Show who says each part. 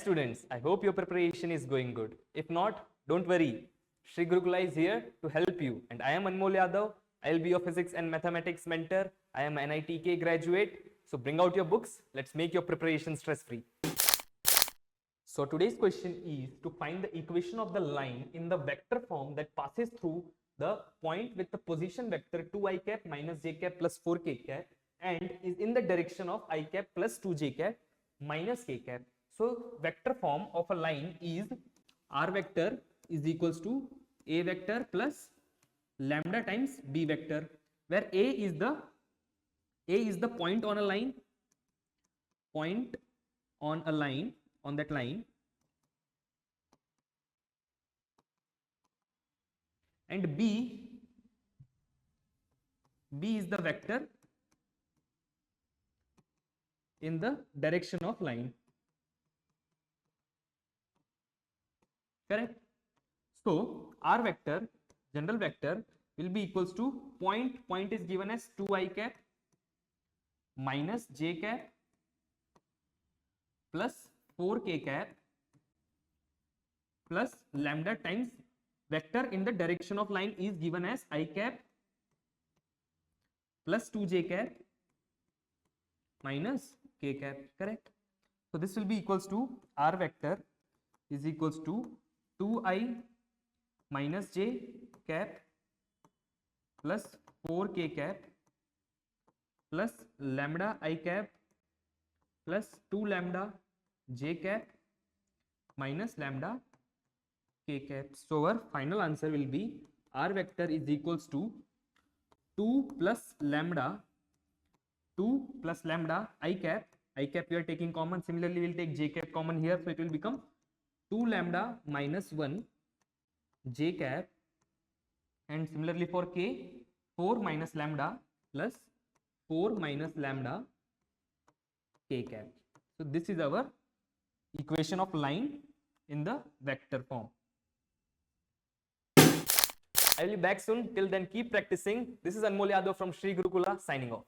Speaker 1: students, I hope your preparation is going good. If not, don't worry. Sri Gurukula is here to help you. And I am Anmol Yadav. I will be your physics and mathematics mentor. I am an NEET graduate. So bring out your books. Let's make your preparation stress-free. So today's question is to find the equation of the line in the vector form that passes through the point with the position vector 2i cap minus j cap plus 4k cap and is in the direction of I cap plus 2j cap minus k cap. So vector form of a line is r vector is equals to a vector plus lambda times b vector, where a is the point on a line, on that line, and b is the vector in the direction of line. Correct? So r vector, general vector, will be equals to point is given as 2i cap minus j cap plus 4k cap plus lambda times vector in the direction of line is given as I cap plus 2j cap minus k cap. Correct? So this will be equals to r vector is equals to 2i minus j cap plus 4k cap plus lambda I cap plus 2 lambda j cap minus lambda k cap. So our final answer will be r vector is equals to 2 plus lambda I cap we are taking common. Similarly, we will take j cap common here, so it will become 2 lambda minus 1 j cap, and similarly for k, 4 minus lambda plus 4 minus lambda k cap. So this is our equation of line in the vector form. I will be back soon. Till then, keep practicing. This is Anmol Yadav from Sri Gurukula signing off.